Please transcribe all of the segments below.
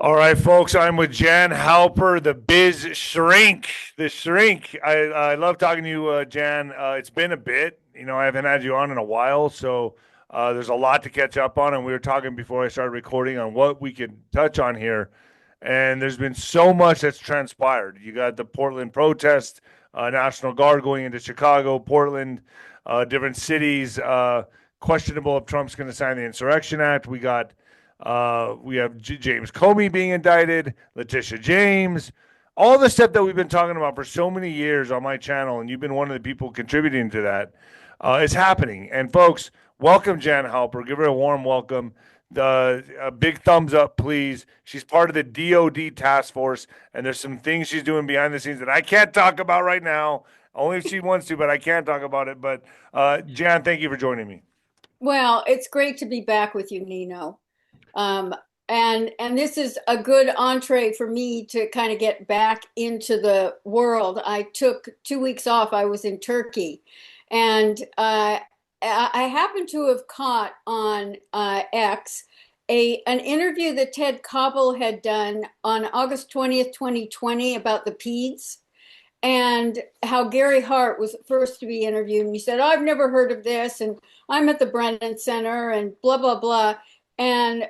All right, folks, I'm with Jan Halper, the biz shrink, the shrink. I love talking to you, Jan. It's been a bit. I haven't had you on in a while, so there's a lot to catch up on. And we were talking before I started recording on what we could touch on here. And there's been so much that's transpired. You got the Portland protest, National Guard going into Chicago, Portland, different cities. Questionable if Trump's going to sign the Insurrection Act. We have James Comey being indicted, 𝗬𝗃cie 𝗂𝗁𝗃, all the stuff that we've been talking about for so many years on my channel, and you've been one of the people contributing to that. Is happening. And folks, welcome Jan Halper. Give her a warm welcome. A big thumbs up, please. She's part of the DOD task force, and there's some things she's doing behind the scenes that I can't talk about right now. Only if she wants to, but I can't talk about it. But Jan, thank you for joining me. Well, it's great to be back with you, Nino. Um, and this is a good entree for me to kind of get back into the world. I took 2 weeks off. I was in Turkey, and I happened to have caught on X an interview that 𝗬𝗃𝗶𝗹 had done on August 20th, 2020 about the PEDS and how Gary Hart was first to be interviewed. And he said, I've never heard of this. And I'm at the Brennan Center and blah, blah, blah. And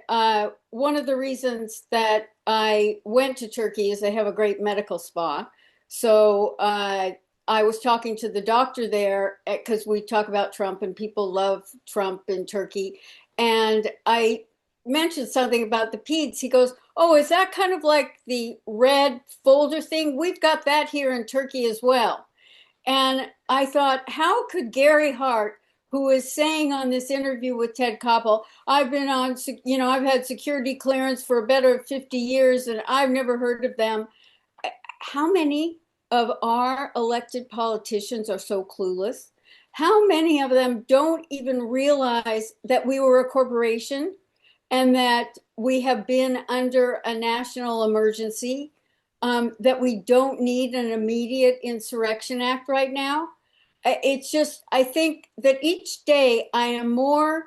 one of the reasons that I went to Turkey is they have a great medical spa. So I was talking to the doctor there because we talk about Trump and people love Trump in Turkey. And I mentioned something about the PEDS. He goes, oh, is that kind of like the red folder thing? We've got that here in Turkey as well. And I thought, how could Gary Hart, who is saying on this interview with 𝗬𝗃𝗶𝗹, I've been on, I've had security clearance for a better 50 years and I've never heard of them. How many of our elected politicians are so clueless? How many of them don't even realize that we were a corporation and that we have been under a national emergency, that we don't need an immediate insurrection act right now? It's just, I think that each day I am more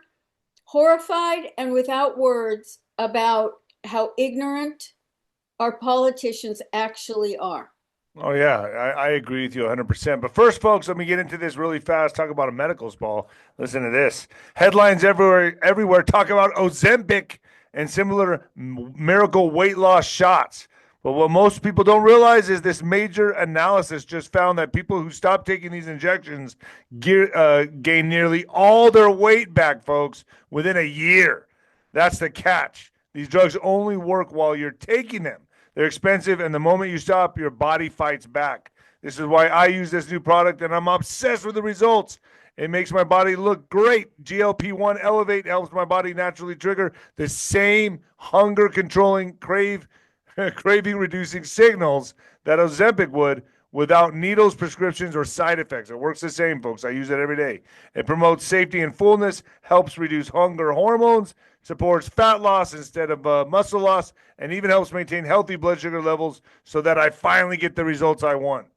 horrified and without words about how ignorant our politicians actually are. Oh yeah, I agree with you 100%. But first, folks, let me get into this really fast. Talk about a medical spa. Listen to this. Headlines everywhere talk about Ozempic and similar miracle weight loss shots. But what most people don't realize is this major analysis just found that people who stop taking these injections gain nearly all their weight back, folks, within a year. That's the catch. These drugs only work while you're taking them. They're expensive, and the moment you stop, your body fights back. This is why I use this new product, and I'm obsessed with the results. It makes my body look great. GLP-1 Elevate helps my body naturally trigger the same hunger-controlling, craving-reducing signals that Ozempic would without needles, prescriptions, or side effects. It works the same, folks. I use it every day. It promotes safety and fullness, helps reduce hunger hormones, supports fat loss instead of muscle loss, and even helps maintain healthy blood sugar levels so that I finally get the results I want.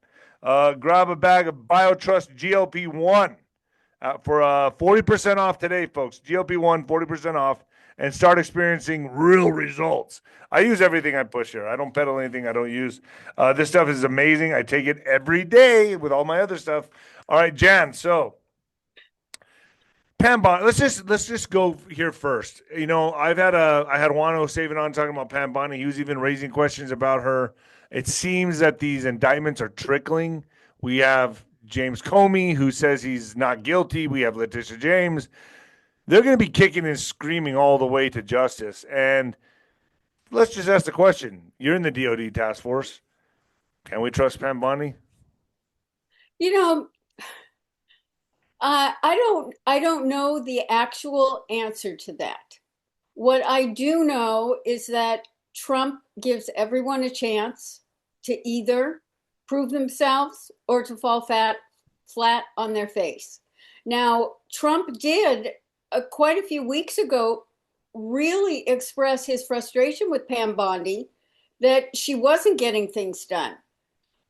Grab a bag of BioTrust GLP-1 for 40% off today, folks. GLP-1, 40% off, and start experiencing real results. I use everything I push here. I don't peddle anything I don't use. This stuff is amazing. I take it every day with all my other stuff. All right, Jan, so Pam Bondi, let's just go here first. I had 𝗀𝗏𝗃𝗂𝗁𝗃 on talking about Pam Bondi. He was even raising questions about her. It seems that these indictments are trickling. We have James Comey, who says he's not guilty. We have 𝗬𝗃cie 𝗂𝗁𝗃. They're going to be kicking and screaming all the way to justice. And let's just ask the question. You're in the DOD task force. Can we trust Pam Bondi? You know, I don't know the actual answer to that. What I do know is that Trump gives everyone a chance to either prove themselves or to fall flat on their face. Now, Trump did quite a few weeks ago really express his frustration with Pam Bondi that she wasn't getting things done.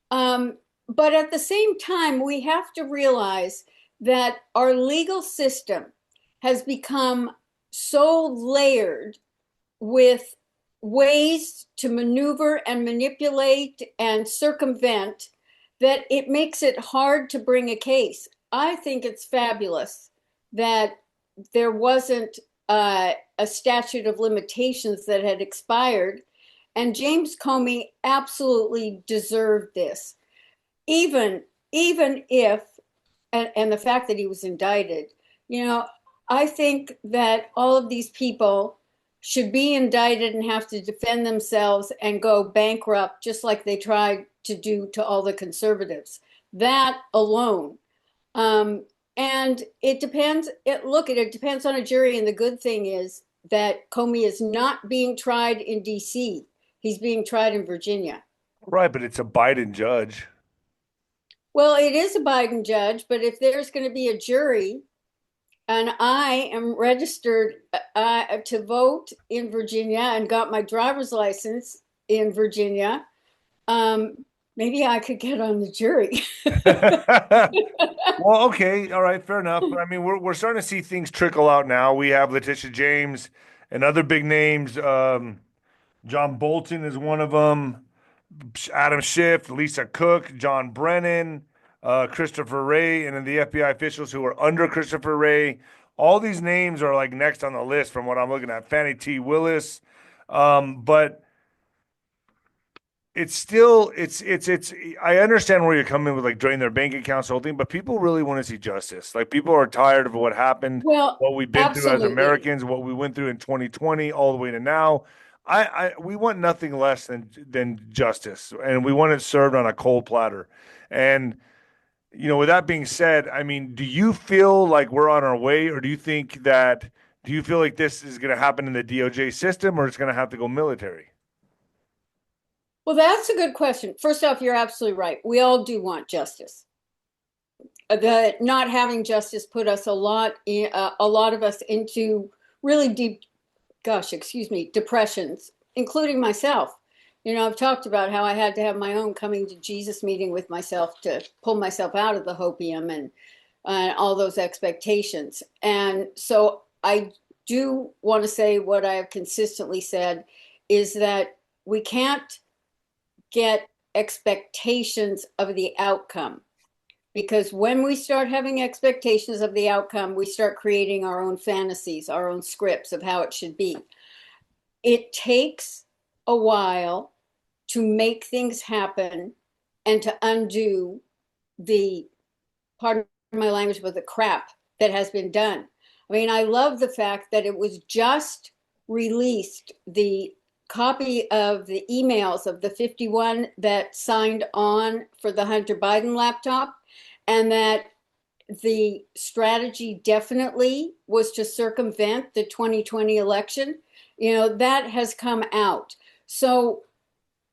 But at the same time, we have to realize that our legal system has become so layered with ways to maneuver and manipulate and circumvent that it makes it hard to bring a case. I think it's fabulous that there wasn't a statute of limitations that had expired, and James Comey absolutely deserved this. Even if, and the fact that he was indicted, you know, I think that all of these people should be indicted and have to defend themselves and go bankrupt, just like they tried to do to all the conservatives. That alone. And it depends. It depends on a jury. And the good thing is that Comey is not being tried in D.C. He's being tried in Virginia. Right, but it's a Biden judge. Well, it is a Biden judge, but if there's going to be a jury, and I am registered to vote in Virginia and got my driver's license in Virginia, maybe I could get on the jury. Well, okay, all right, fair enough. But I mean, we're starting to see things trickle out now. We have 𝗦𝗫ci James and other big names. John Bolton is one of them. Adam Schiff, Lisa Cook, John Brennan, Christopher Wray, and then the FBI officials who are under Christopher Wray. All these names are like next on the list from what I'm looking at. Fani T. Willis, but it's still it's. I understand where you're coming with like drain their bank accounts, the whole thing, but people really want to see justice. Like people are tired of what happened, Well, what we've been through as absolutely. Americans, what we went through in 2020, all the way to now. We want nothing less than justice, and we want it served on a cold platter. And with that being said, I mean, do you feel like we're on our way, or do you feel like this is going to happen in the DOJ system, or it's going to have to go military? Well, that's a good question. First off, you're absolutely right. We all do want justice. The not having justice put us a lot of us into really deep, depressions, including myself. I've talked about how I had to have my own coming to Jesus meeting with myself to pull myself out of the hopium and all those expectations. And so I do want to say what I have consistently said is that we can't get expectations of the outcome, because when we start having expectations of the outcome, we start creating our own fantasies, our own scripts of how it should be. It takes a while to make things happen and to undo the, pardon my language, but the crap that has been done. I mean, I love the fact that it was just released, the copy of the emails of the 51 that signed on for the Hunter Biden laptop, and that the strategy definitely was to circumvent the 2020 election. That has come out. So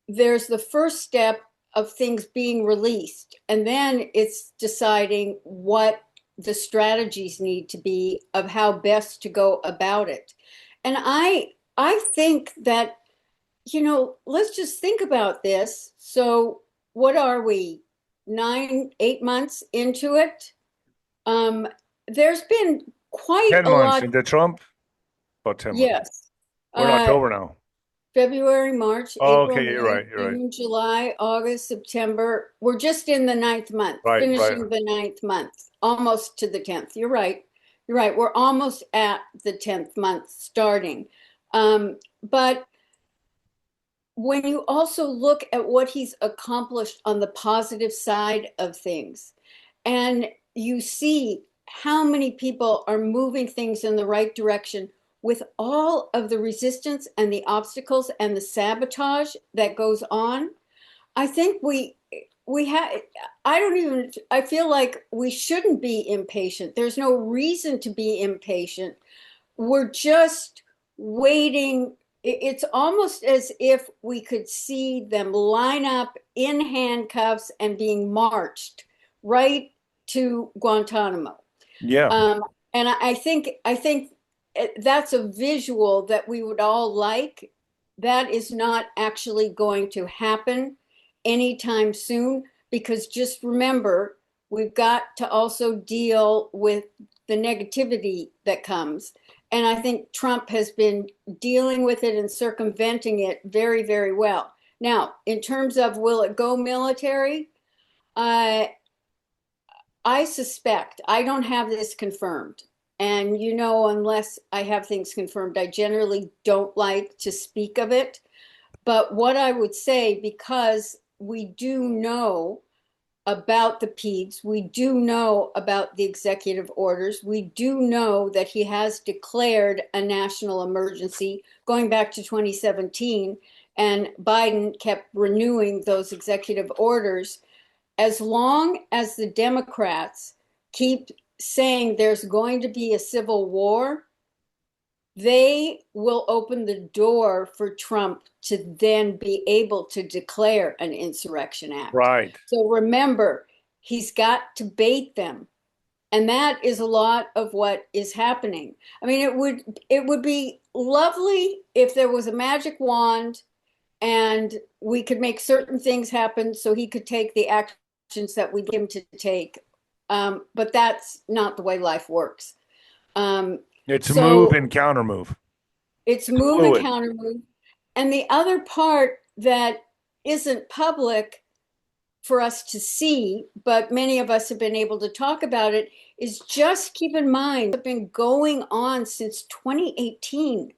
there's the first step of things being released, and then it's deciding what the strategies need to be of how best to go about it. And I think that, let's just think about this. So what are we, 8 months into it? There's been quite 10 a months lot. into Trump? About 10 months. Yes. We're in October now. February, March, Oh, April, okay, May, you're right. June, July, August, September. We're just in the 9th month, Right. finishing the 9th month, almost to the 10th. You're right. We're almost at the 10th month starting. But when you also look at what he's accomplished on the positive side of things, and you see how many people are moving things in the right direction with all of the resistance and the obstacles and the sabotage that goes on, I think I feel like we shouldn't be impatient. There's no reason to be impatient. We're just waiting. It's almost as if we could see them line up in handcuffs and being marched right to Guantanamo. Yeah. And I think that's a visual that we would all like. That is not actually going to happen anytime soon, because just remember, we've got to also deal with the negativity that comes. and I think Trump has been dealing with it and circumventing it very, very well. Now, in terms of will it go military, I suspect, I don't have this confirmed. And unless I have things confirmed, I generally don't like to speak of it. But what I would say, because we do know about the PEDs, we do know about the executive orders, we do know that he has declared a national emergency going back to 2017, and Biden kept renewing those executive orders. As long as the Democrats keep saying there's going to be a civil war, they will open the door for Trump to then be able to declare an insurrection act. Right. So remember, he's got to bait them. And that is a lot of what is happening. I mean, it would be lovely if there was a magic wand and we could make certain things happen so he could take the actions that we get him to take. But that's not the way life works. It's move and counter move. It's move and counter move. And the other part that isn't public for us to see, but many of us have been able to talk about it, is just keep in mind, it's been going on since 2018.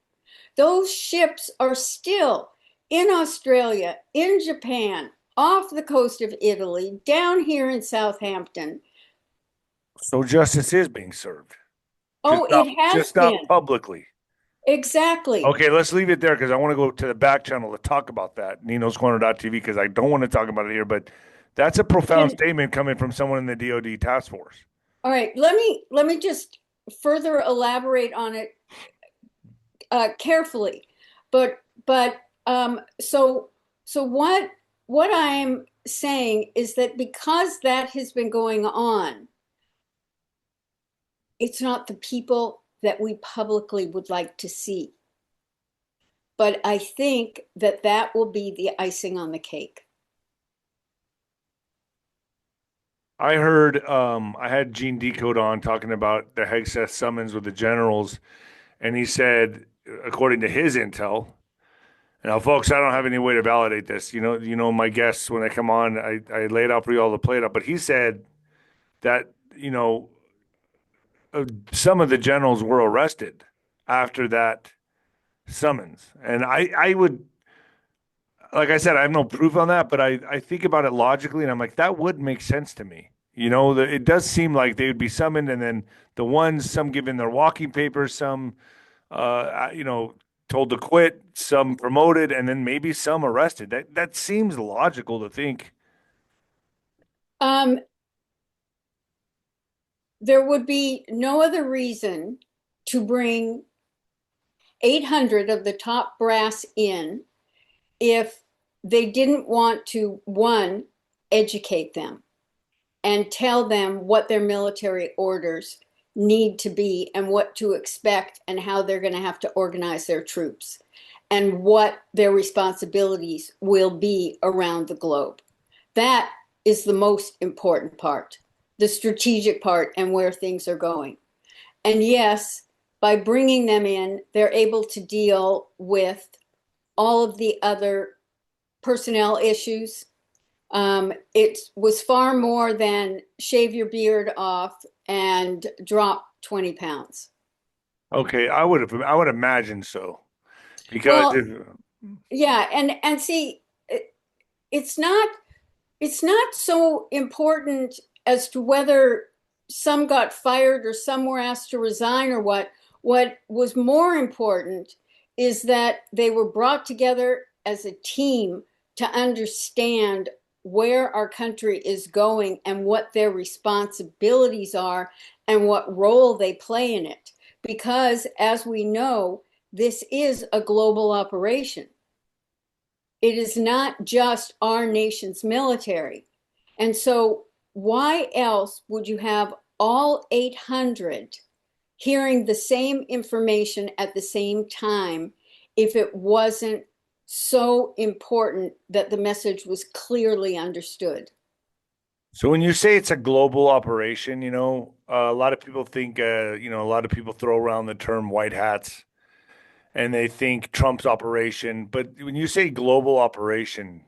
Those ships are still in Australia, in Japan, off the coast of Italy, down here in Southampton. So justice is being served. Oh, it has just been. Not publicly. Exactly. Okay, let's leave it there because I want to go to the back channel to talk about that, Ninoscorner.tv, because I don't want to talk about it here, but that's a profound statement coming from someone in the DoD task force. All right, let me just further elaborate on it carefully. But so what I'm saying is that because that has been going on, it's not the people that we publicly would like to see. But I think that that will be the icing on the cake. I heard, I had Gene Decode on talking about the Hegseth summons with the generals, and he said, according to his intel, now, folks, I don't have any way to validate this. My guests, when they come on, I lay it out for you all to play it up. But he said that, some of the generals were arrested after that summons. And I would, like I said, I have no proof on that, but I think about it logically, and I'm like, that would make sense to me. It does seem like they would be summoned, and then the ones, some given their walking papers, some, told to quit, some promoted, and then maybe some arrested. That seems logical to think. There would be no other reason to bring 800 of the top brass in if they didn't want to, one, educate them and tell them what their military orders need to be and what to expect and how they're going to have to organize their troops and what their responsibilities will be around the globe. That is the most important part, the strategic part and where things are going. And yes, by bringing them in, they're able to deal with all of the other personnel issues. It was far more than shave your beard off and drop 20 pounds. Okay, I would imagine so. Because yeah, and see, it's not so important as to whether some got fired or some were asked to resign or what. What was more important is that they were brought together as a team to understand where our country is going and what their responsibilities are and what role they play in it. Because as we know, this is a global operation. It is not just our nation's military. And so why else would you have all 800 hearing the same information at the same time if it wasn't so important that the message was clearly understood? So when you say it's a global operation, a lot of people think, a lot of people throw around the term white hats and they think Trump's operation. But when you say global operation,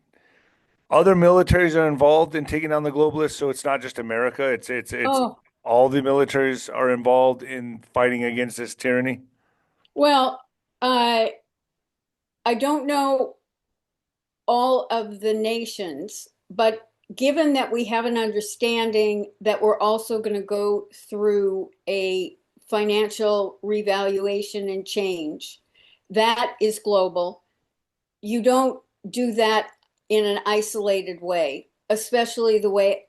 other militaries are involved in taking down the globalists. So it's not just America. It's Oh, all the militaries are involved in fighting against this tyranny. well, I don't know all of the nations, but given that we have an understanding that we're also going to go through a financial revaluation and change, that is global. You don't do that in an isolated way, especially the way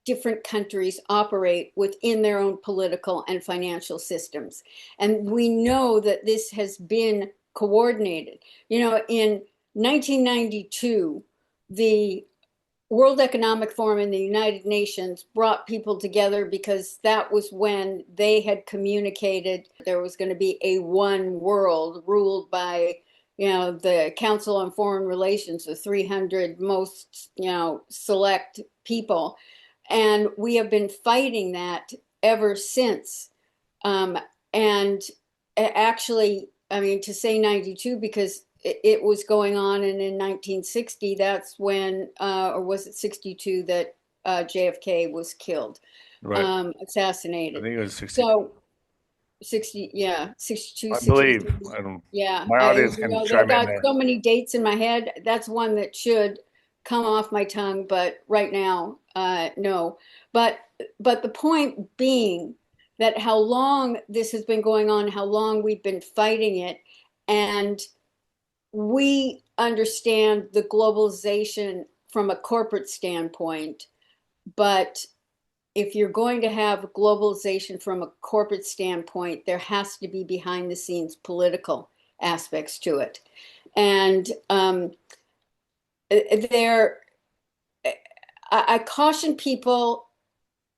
different countries operate within their own political and financial systems. And we know that this has been coordinated. In 1992, the World Economic Forum and the United Nations brought people together because that was when they had communicated there was going to be a one world ruled by, the Council on Foreign Relations, the 300 most, select people. And we have been fighting that ever since. And actually, I mean, to say 92, because it was going on, and in 1960, that's when, or was it 62, that JFK was killed, Right. I assassinated. think it was 60. So 60, yeah, 62, I believe. 63. I don't. Yeah, My audience can they've chime in got there. so many dates in my head. That's one that should come off my tongue, but right now, no. But but the point being that how long this has been going on, how long we've been fighting it, and we understand the globalization from a corporate standpoint, but if you're going to have globalization from a corporate standpoint, there has to be behind the scenes political aspects to it. And there, I caution people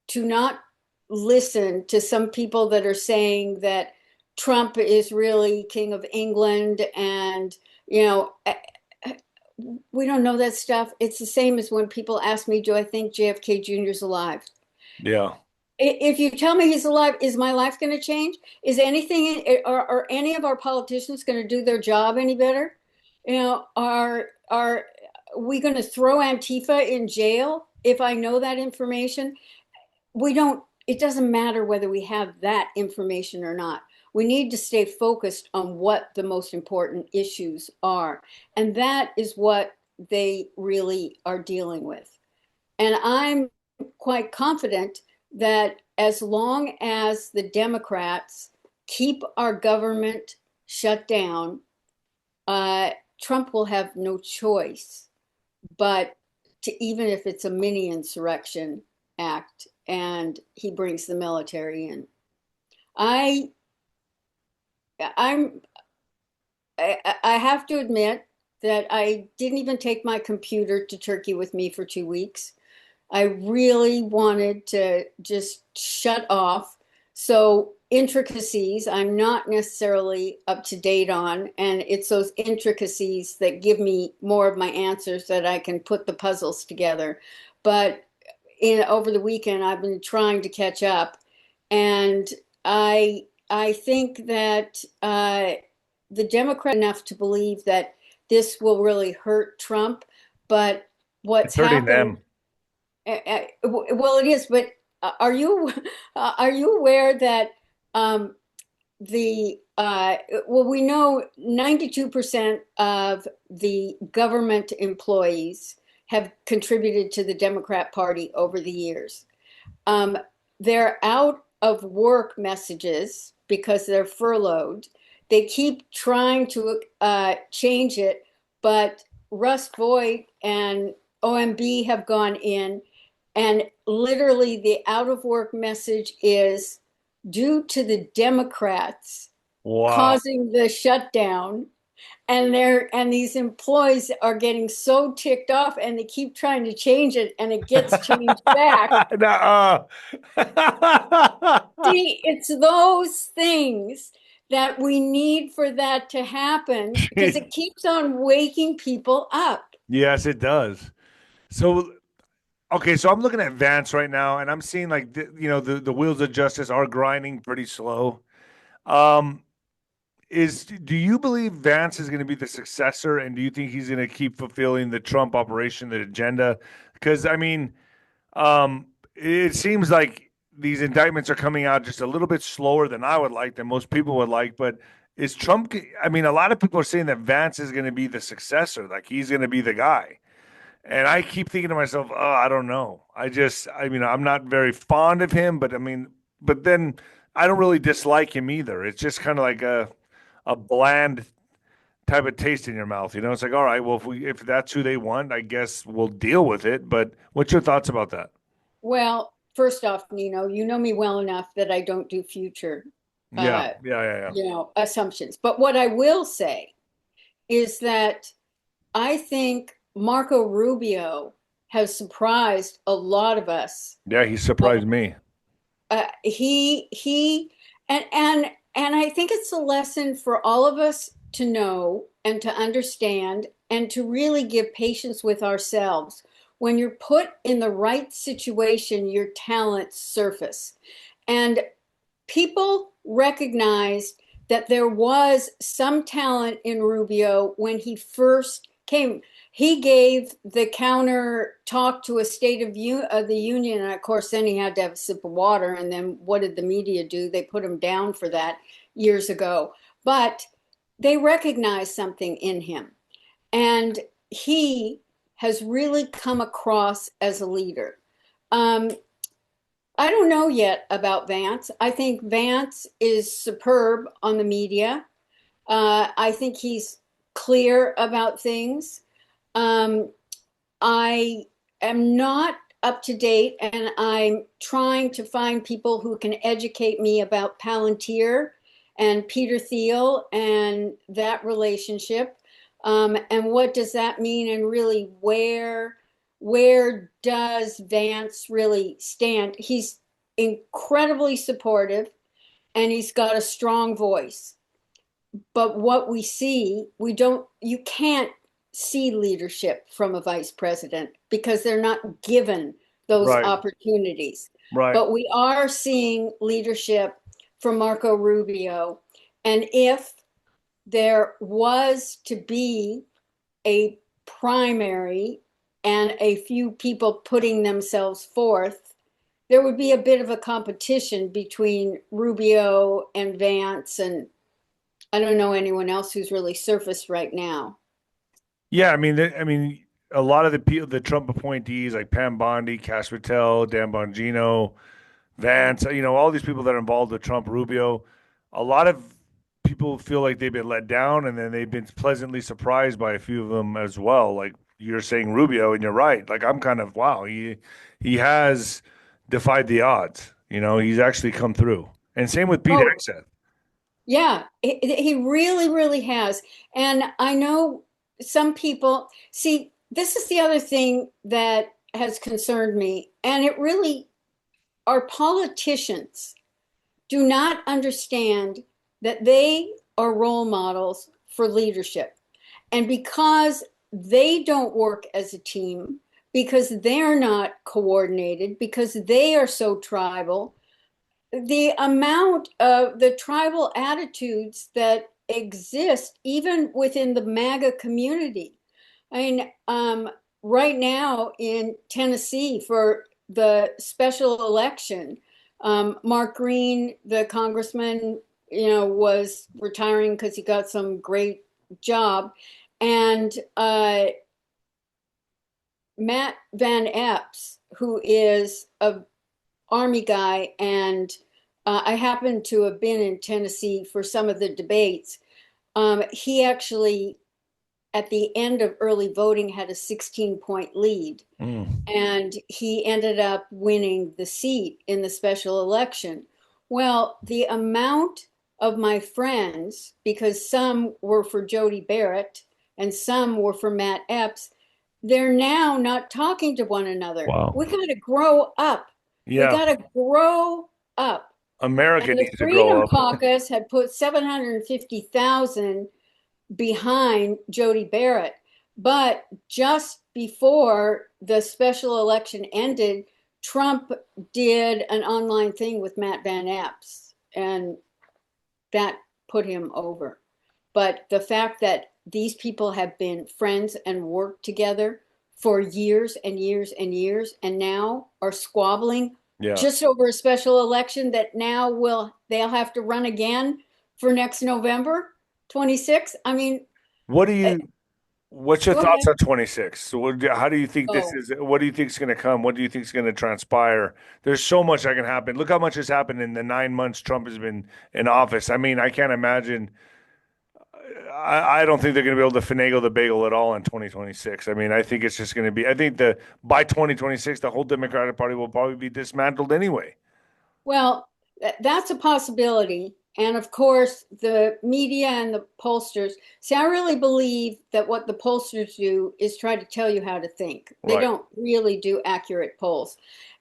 to not listen to some people that are saying that Trump is really King of England, and you know we don't know that stuff. It's the same as when people ask me, do I think JFK Jr. is alive? Yeah. If you tell me he's alive, is my life going to change? Is anything, are any of our politicians going to do their job any better? Are we going to throw Antifa in jail if I know that information? We don't, it doesn't matter whether we have that information or not. We need to stay focused on what the most important issues are. And that is what they really are dealing with. And I'm quite confident that as long as the Democrats keep our government shut down, Trump will have no choice but to, even if it's a mini insurrection act and he brings the military in. I I'm I have to admit that I didn't even take my computer to Turkey with me for 2 weeks. I really wanted to just shut off. So intricacies, I'm not necessarily up to date on, and it's those intricacies that give me more of my answers that I can put the puzzles together. But over the weekend, I've been trying to catch up, and I think that the Democrat enough to believe that this will really hurt Trump, but what's It's hurting happened, them. well, it is, but are you aware that um, the well, we know 92% of the government employees have contributed to the Democrat Party over the years. Um, they're out of work messages because they're furloughed. They keep trying to change it, but Russ Voigt and OMB have gone in, and literally the out of work message is due to the Democrats Wow. causing the shutdown, and these employees are getting so ticked off, and they keep trying to change it, and it gets changed back. Nuh-uh. See, it's those things that we need for that to happen because it keeps on waking people up. Yes, it does. So Okay, so I'm looking at Vance right now, and I'm seeing like the wheels of justice are grinding pretty slow. Um, do you believe Vance is going to be the successor, and do you think he's going to keep fulfilling the Trump operation, the agenda? Because I mean, it seems like these indictments are coming out just a little bit slower than I would like, than most people would like. But is Trump? I mean, a lot of people are saying that Vance is going to be the successor, like he's going to be the guy. And I keep thinking to myself, oh, I don't know. I mean, I'm not very fond of him, but I mean, but then I don't really dislike him either. It's just kind of like a bland type of taste in your mouth. It's like, all right, well, if that's who they want, I guess we'll deal with it. But what's your thoughts about that? Well, first off, Nino, you know me well enough that I don't do future, Yeah, uh, yeah, yeah, yeah. assumptions. But what I will say is that I think Marco Rubio has surprised a lot of us. Yeah, he surprised me. He and I think it's a lesson for all of us to know and to understand and to really give patience with ourselves. When you're put in the right situation, your talents surface. And people recognized that there was some talent in Rubio when he first came. He gave the counter talk to a State of the Union, and of course, then he had to have a sip of water. And then what did the media do? They put him down for that years ago. But they recognized something in him, and he has really come across as a leader. Um, I don't know yet about Vance. I think Vance is superb on the media. I think he's clear about things. Um, I am not up to date, and I'm trying to find people who can educate me about Palantir and Peter Thiel and that relationship. And what does that mean? And really, where does Vance really stand? He's incredibly supportive, and he's got a strong voice. But what we see, you can't see leadership from a vice president because they're not given those Right, opportunities. right. But we are seeing leadership from Marco Rubio. And if there was to be a primary and a few people putting themselves forth, there would be a bit of a competition between Rubio and Vance, and I don't know anyone else who's really surfaced right now. Yeah, I mean, a lot of the people, the Trump appointees like Pam Bondi, Cash Patel, Dan Bongino, Vance, all these people that are involved with Trump, Rubio, a lot of people feel like they've been let down, and then they've been pleasantly surprised by a few of them as well. Like you're saying Rubio, and you're right. Like I'm kind of wow, he has defied the odds. He's actually come through. And same with Pete Oh, Hegseth. yeah, he really, really has. And I know some people see this is the other thing that has concerned me, and it really, our politicians do not understand that they are role models for leadership. And because they don't work as a team, because they're not coordinated, because they are so tribal, the amount of the tribal attitudes that exist even within the MAGA community. I mean, right now in Tennessee for the special election, Mark Green, the congressman, was retiring because he got some great job, and Matt Van Epps, who is a Army guy, and I happened to have been in Tennessee for some of the debates. He actually, at the end of early voting, had a 16-point lead, Mm. and he ended up winning the seat in the special election. Well, the amount of my friends, because some were for 𝗀𝗶𝗍𝗏 and some were for Matt Epps, they're now not talking to one another. Wow. We got to grow up. We Yeah, got to grow up. America And the needs to grow Freedom up. Caucus had put 750,000 behind 𝗀𝗶𝗍𝗏. But just before the special election ended, Trump did an online thing with Matt Van Epps, and that put him over. But the fact that these people have been friends and worked together for years and years and years, and now are squabbling Yeah. just over a special election that now they'll have to run again for next November 26. I mean, What do uh, you What's your go thoughts ahead. on 26? So how do you think this Oh, is? What do you think is going to come? What do you think is going to transpire? There's so much that can happen. Look how much has happened in the 9 months Trump has been in office. I mean, I can't imagine. I don't think they're going to be able to finagle the bagel at all in 2026. I mean, I think it's just going to be. I think by 2026, the whole Democratic Party will probably be dismantled anyway. well, that's a possibility. And of course, the media and the pollsters. See, I really believe that what the pollsters do is try to tell you how to think. They Right. don't really do accurate polls.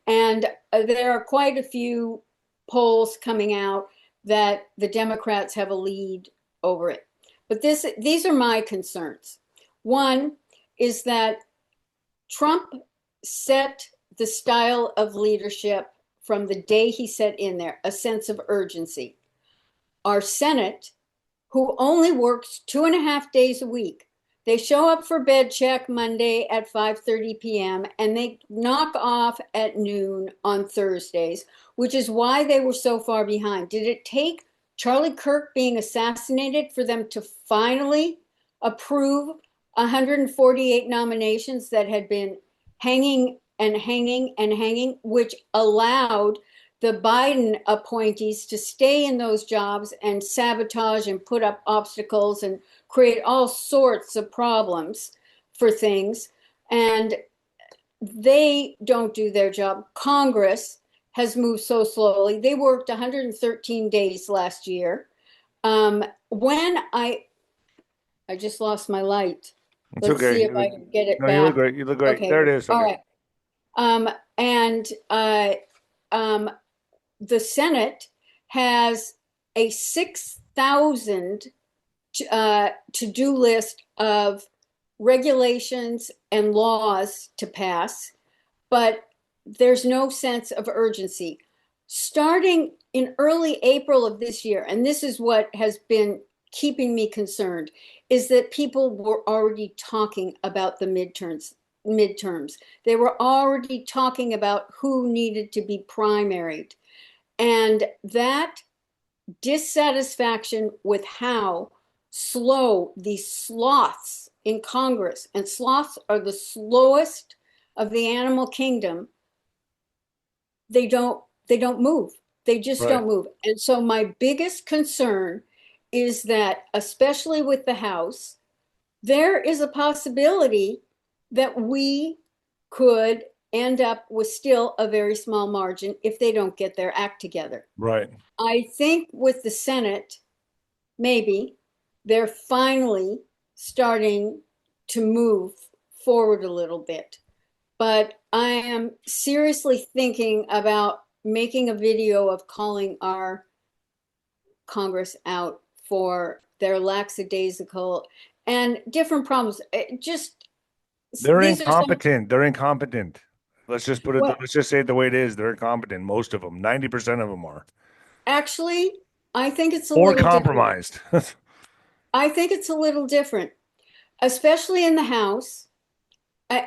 And there are quite a few polls coming out that the Democrats have a lead over it. But these are my concerns. One is that Trump set the style of leadership from the day he set in there, a sense of urgency. Our Senate, who only works 2.5 days a week, they show up for bed check Monday at 5:30 p.m. and they knock off at noon on Thursdays, which is why they were so far behind. Did it take Charlie Kirk being assassinated for them to finally approve 148 nominations that had been hanging and hanging and hanging, which allowed the Biden appointees to stay in those jobs and sabotage and put up obstacles and create all sorts of problems for things? And they don't do their job. Congress has moved so slowly. They worked 113 days last year. When I just lost my light. It's Let's okay. see if I can get it No, you look back. great. You look great. Okay, There it is. all Okay. right. And um, the Senate has a 6,000 to-do list of regulations and laws to pass, but there's no sense of urgency. Starting in early April of this year, and this is what has been keeping me concerned, is that people were already talking about the midterms. They were already talking about who needed to be primaried. And that dissatisfaction with how slow these sloths in Congress, and sloths are the slowest of the animal kingdom, they don't move. They just Right. don't move. And so my biggest concern is that, especially with the House, there is a possibility that we could end up with still a very small margin if they don't get their act together. Right. I think with the Senate, maybe they're finally starting to move forward a little bit. But I am seriously thinking about making a video of calling our Congress out for their lackadaisical and different problems. They're These are some, incompetent. They're incompetent. Let's just put it. well, Let's just say it the way it is. They're incompetent. Most of them. 90% of them are. actually, I think it's a Or little different. compromised. I think it's a little different, especially in the House.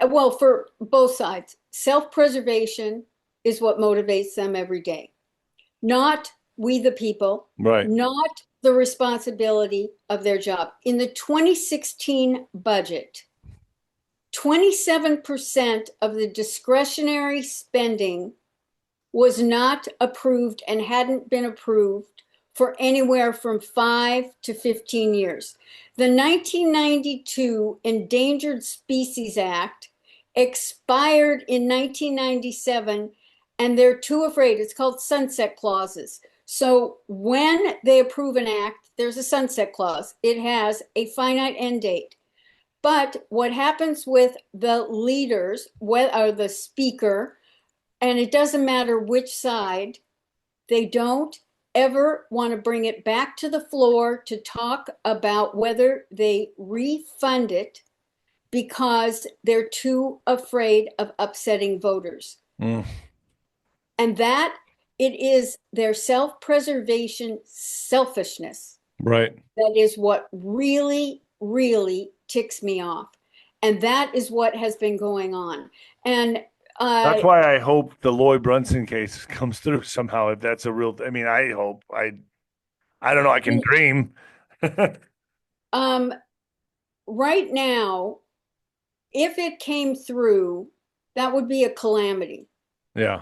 Well, for both sides, self-preservation is what motivates them every day, not we the people, Right. not the responsibility of their job. In the 2016 budget, 27% of the discretionary spending was not approved and hadn't been approved for anywhere from 5 to 15 years. The 1992 Endangered Species Act expired in 1997, and they're too afraid. It's called sunset clauses. So when they approve an act, there's a sunset clause. It has a finite end date. But what happens with the leaders, or the speaker, and it doesn't matter which side, they don't ever want to bring it back to the floor to talk about whether they refund it, because they're too afraid of upsetting voters. Mm, And that it is their self-preservation selfishness right. that is what really, really ticks me off. And that is what has been going on. And That's why I hope the 𝗬𝗏𝗏 case comes through somehow. If that's a real, I mean, I hope. I don't know. I can dream. um, right now, if it came through, that would be a calamity. Yeah,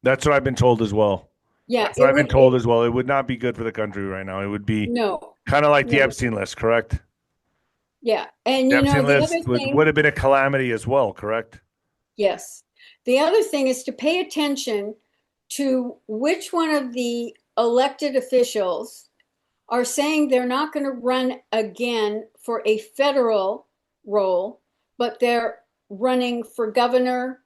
that's what I've been told as well. Yeah, That's what it I've been would. told as well. It would not be good for the country right now. It would be No, kind of like the no. Epstein list, correct? Yeah. And The you know, Epstein the list other would thing, have been a calamity as well, correct? yes. The other thing is to pay attention to which one of the elected officials are saying they're not going to run again for a federal role, but they're running for governor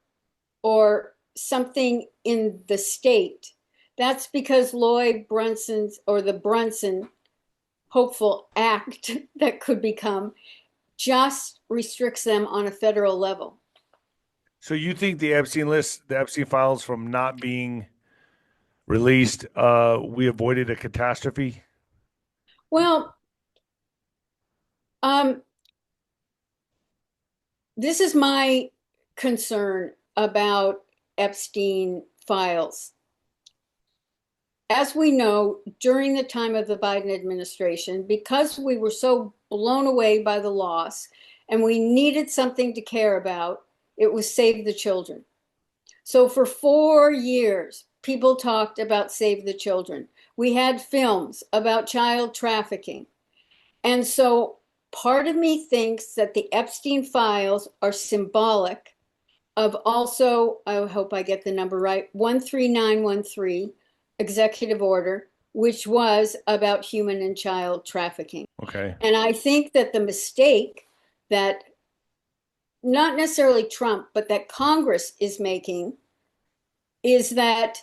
or something in the state. That's because Lloyd Brunson's or the Brunson hopeful act that could become just restricts them on a federal level. So you think the Epstein list, the Epstein files from not being released, we avoided a catastrophe? Well, um, this is my concern about Epstein files. As we know, during the time of the Biden administration, because we were so blown away by the loss and we needed something to care about, it was Save the Children. So for 4 years, people talked about Save the Children. We had films about child trafficking. And so part of me thinks that the Epstein files are symbolic of also, I hope I get the number right, 13913 executive order, which was about human and child trafficking. Okay. And I think that the mistake that not necessarily Trump, but that Congress is making is that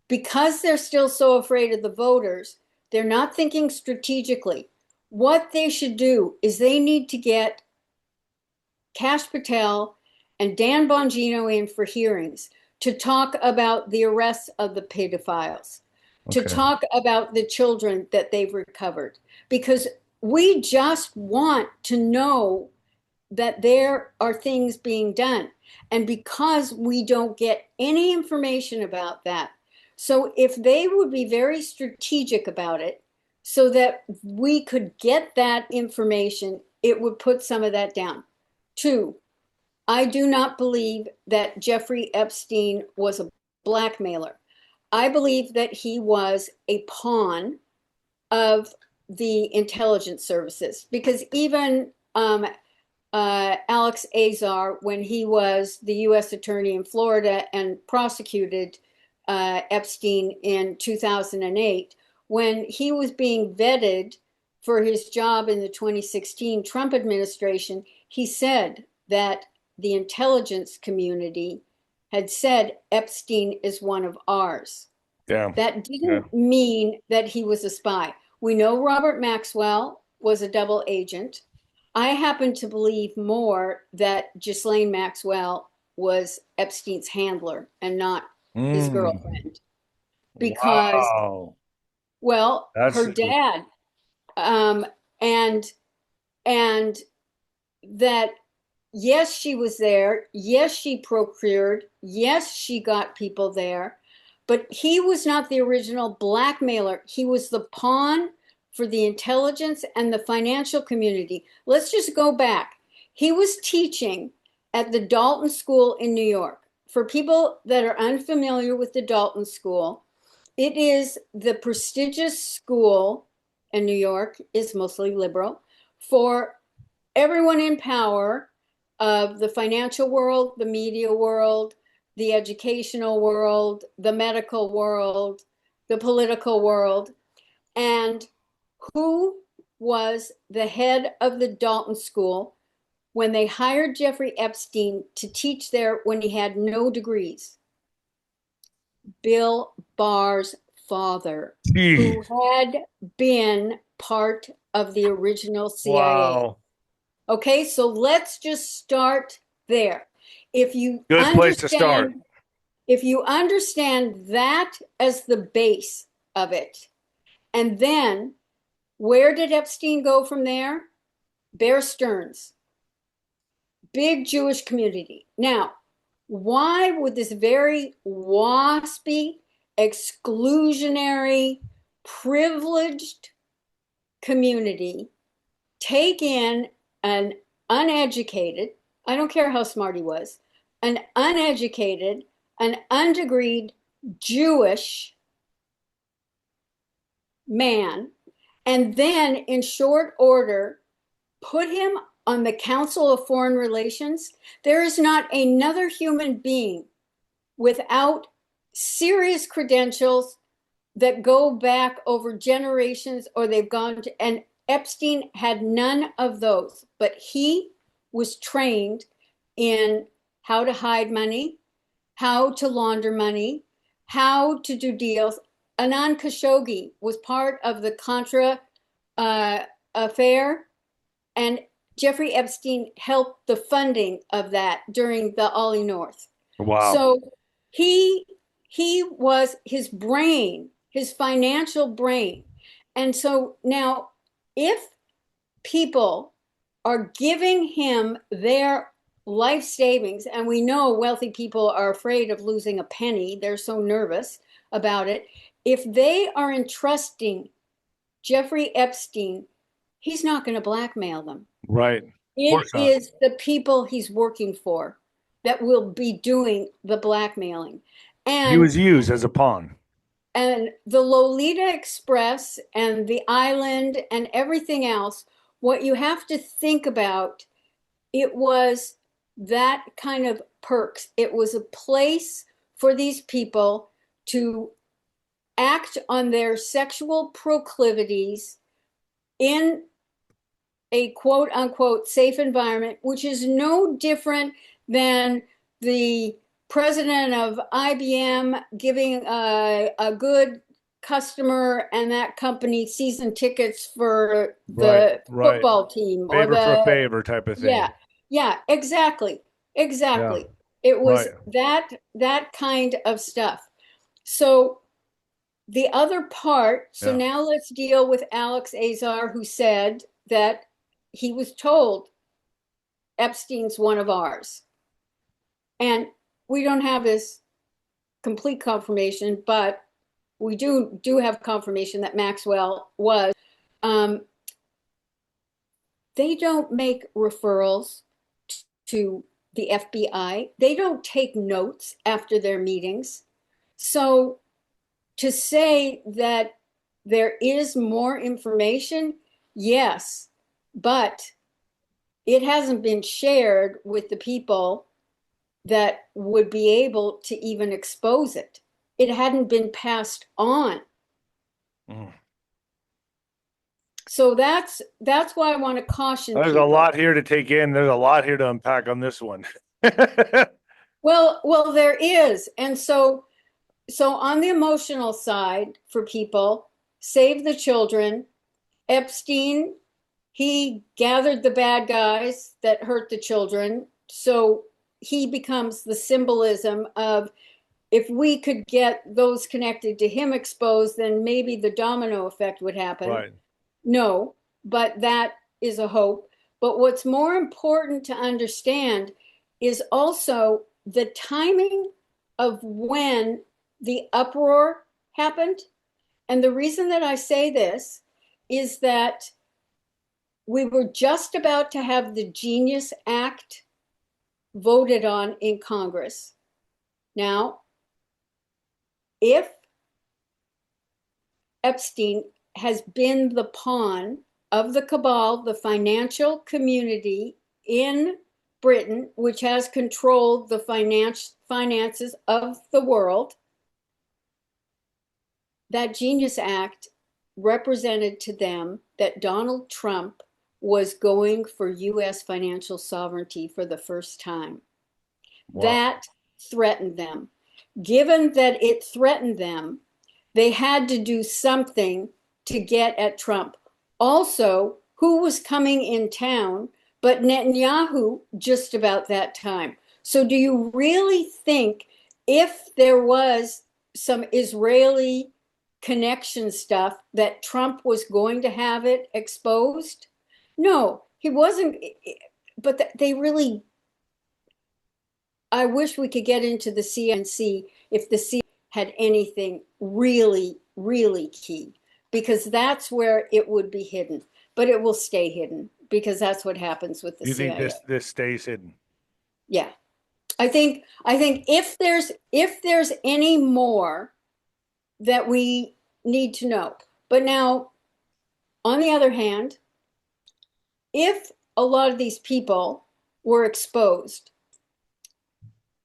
because they're still so afraid of the voters, they're not thinking strategically. What they should do is they need to get 𝗏𝗏𝗏 and Dan Bongino in for hearings to talk about the arrests of the pedophiles, to Okay. talk about the children that they've recovered, because we just want to know that there are things being done. And because we don't get any information about that, so if they would be very strategic about it so that we could get that information, it would put some of that down. Two, I do not believe that Jeffrey Epstein was a blackmailer. I believe that he was a pawn of the intelligence services because even Alex Azar, when he was the U.S. attorney in Florida and prosecuted Epstein in 2008, when he was being vetted for his job in the 2016 Trump administration, he said that the intelligence community had said Epstein is one of ours. Yeah. That Yeah. didn't mean that he was a spy. We know Robert Maxwell was a double agent. I happen to believe more that Ghislaine Maxwell was Epstein's handler and not his Mm. girlfriend because, Wow. well, That's her dad, um, and and that yes, she was there. Yes, she procured. Yes, she got people there. But he was not the original blackmailer. He was the pawn for the intelligence and the financial community. Let's just go back. He was teaching at the Dalton School in New York. For people that are unfamiliar with the Dalton School, it is the prestigious school in New York, is mostly liberal, for everyone in power of the financial world, the media world, the educational world, the medical world, the political world. And who was the head of the Dalton School when they hired Jeffrey Epstein to teach there when he had no degrees? Bill Barr's father, who Jeez. had been part of the original CIA. Wow. Okay, so let's just start there. If you Good place to start. if you understand that as the base of it, and then where did Epstein go from there? Bear Stearns, big Jewish community. Now, why would this very waspy, exclusionary, privileged community take in an uneducated, I don't care how smart he was, an uneducated, an undegreed Jewish man, and then in short order put him on the Council of Foreign Relations? There is not another human being without serious credentials that go back over generations, or they've gone to, and Epstein had none of those, but he was trained in how to hide money, how to launder money, how to do deals. Anand Khashoggi was part of the Contra affair, and Jeffrey Epstein helped the funding of that during the Ollie North. Wow. So he was his brain, his financial brain. And so now, if people are giving him their life savings, and we know wealthy people are afraid of losing a penny, they're so nervous about it. If they are entrusting Jeffrey Epstein, he's not going to blackmail them. Right. It is the people he's working for that will be doing the blackmailing. And he was used as a pawn. And the Lolita Express and the island and everything else, what you have to think about, it was that kind of perks. It was a place for these people to act on their sexual proclivities in a quote unquote safe environment, which is no different than the president of IBM giving a good customer and that company season tickets for the football team, favor or for favor type of thing. Yeah, exactly. Yeah. It was that kind of stuff. So the other part, so now let's deal with Alex Azar, who said that he was told Epstein's one of ours. And we don't have this complete confirmation, but we do have confirmation that Maxwell was. They don't make referrals to the FBI. They don't take notes after their meetings. So to say that there is more information, yes, but it hasn't been shared with the people that would be able to even expose it. It hadn't been passed on. So that's why I want to caution There's people. a lot here to take in. There's a lot here to unpack on this one. Well, there is. And so on the emotional side for people, save the children. Epstein, he gathered the bad guys that hurt the children. So he becomes the symbolism of, if we could get those connected to him exposed, then maybe the domino effect would happen. Right. No, but that is a hope. But what's more important to understand is also the timing of when the uproar happened. And the reason that I say this is that we were just about to have the Genius Act voted on in Congress. Now, if Epstein has been the pawn of the cabal, the financial community in Britain, which has controlled the finances of the world, that Genius Act represented to them that Donald Trump was going for US financial sovereignty for the first time. Wow. That threatened them. Given that it threatened them, they had to do something to get at Trump. Also, who was coming in town but Netanyahu just about that time. So do you really think if there was some Israeli connection stuff that Trump was going to have it exposed? No, he wasn't. But they really, I wish we could get into the CNC if the C had anything really, really key, because that's where it would be hidden. But it will stay hidden because that's what happens with the You think CIA. this stays hidden? Yeah. I think if there's any more that we need to know. But now, on the other hand, if a lot of these people were exposed,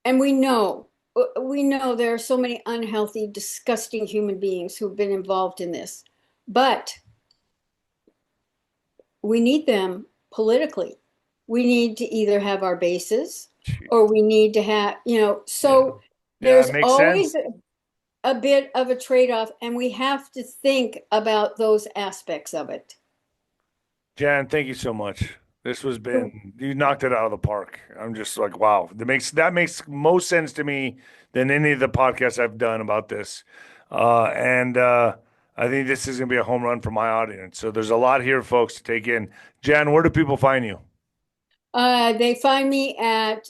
and we know there are so many unhealthy, disgusting human beings who've been involved in this, but we need them politically. We need to either have our bases or we need to have, so Yeah, there's it makes always sense. a bit of a trade-off, and we have to think about those aspects of it. Jan, thank you so much. This was been you knocked it out of the park. I'm just like, wow. That makes most sense to me than any of the podcasts I've done about this. And I think this is gonna be a home run for my audience. So there's a lot here, folks, to take in. Jan, where do people find you? They find me at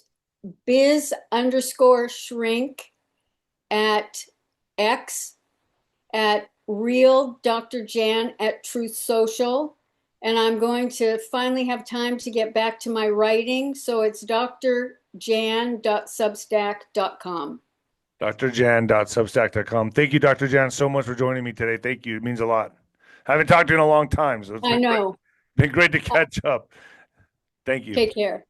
𝗵_shrink at X, at real Dr. Jan at Truth Social. And I'm going to finally have time to get back to my writing. So it's drjan.substack.com. drjan.substack.com. Thank you, Dr. Jan, so much for joining me today. Thank you. It means a lot. I haven't talked to you in a long time, so it's I know. been great to catch up. Thank you. Take care.